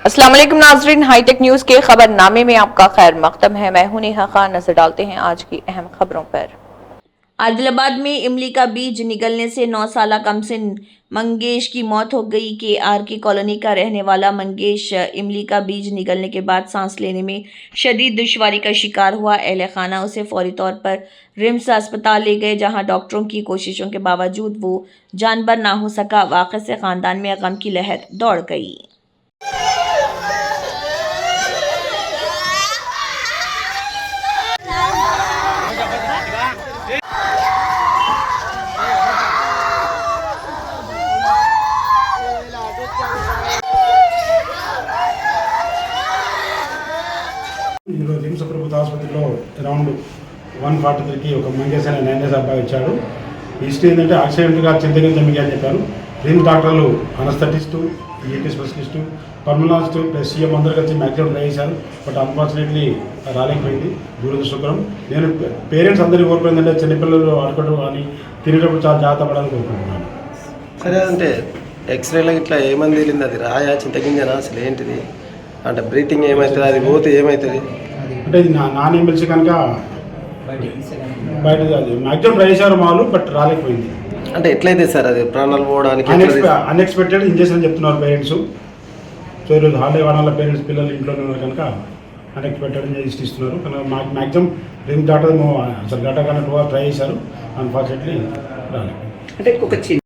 अस्सलाम वालेकुम नाजरीन, हाईटेक न्यूज के खबरनामे में आपका खैर मकदम है। मैं हूं नेहा खान। नजर डालते हैं आज की अहम खबरों पर। आदिलाबाद में इमली का बीज निगलने से 9 साल कमसिन मंगेश की मौत हो गई। KRK कॉलोनी का रहने वाला मंगेश इमली का बीज निगलने के बाद सांस लेने में शदीद दुश्वारी का शिकार हुआ। अहले खाना उसे फौरी तौर पर रिम्स अस्पताल ले गए, जहां डॉक्टरों की कोशिशों के बावजूद वो जानबर ना हो सका। वाक़े से खानदान में गम की लहर दौड़ गई। ఈరోజు హింస ప్రభుత్వ ఆసుపత్రిలో అరౌండ్ 1:43కి ఒక మంగేష్ అనే 9 ఇయర్స్ అబ్బాయి వచ్చాడు. హిస్టరీ ఏంటంటే యాక్సిడెంట్గా చింతగిరి జమ్మిగా అని చెప్పారు. రిమ్స్ డాక్టర్లు anaesthetist, EP specialist, pulmonologist plus CM అందరు కలిసి మ్యాక్సిమం ట్రై చేశారు. బట్ అన్ఫార్చునేట్లీ రాలేకపోయింది. దురదృష్టకరం. నేను పేరెంట్స్ అందరికీ కోరుకునేదంటే చిన్నపిల్లలు ఆడుకోవడం కానీ తినేటప్పుడు చాలా జాగ్రత్త పడాలని కోరుకుంటున్నాను. సరే, అంటే ఎక్స్రేలో ఇట్లా ఏమని తేలింది? అది రాయా, చింతగింజనా, అసలు ఏంటిది? అంటే బ్రీతింగ్ ఏమవుతుంది, అది పోతే ఏమవుతుంది? అంటే ఇది నాన్ ఎమ్మెల్సీ కనుక బయట అది మ్యాక్సిమం ట్రై చేశారు వాళ్ళు, బట్ రాలేకపోయింది. అంటే ఎట్లయితే సార్ అది ప్రాణాలు పోవడానికి? అన్ఎక్స్పెక్టెడ్ ఇంజెక్షన్ అని చెప్తున్నారు పేరెంట్స్. సో ఈరోజు హాలిడే వాళ్ళ పేరెంట్స్ పిల్లలు ఇంట్లోనే ఉన్నారు కనుక అన్ఎక్స్పెక్టెడ్ ఇంజెక్షన్ ఇస్తున్నారు. కనుక మ్యాక్సిమం రిమ్ డాక్టర్ అసలు గట్ట కన్నా 2 hours ట్రై చేశారు. అన్ఫార్చునేట్లీ రాలేదు. అంటే ఒక చిన్న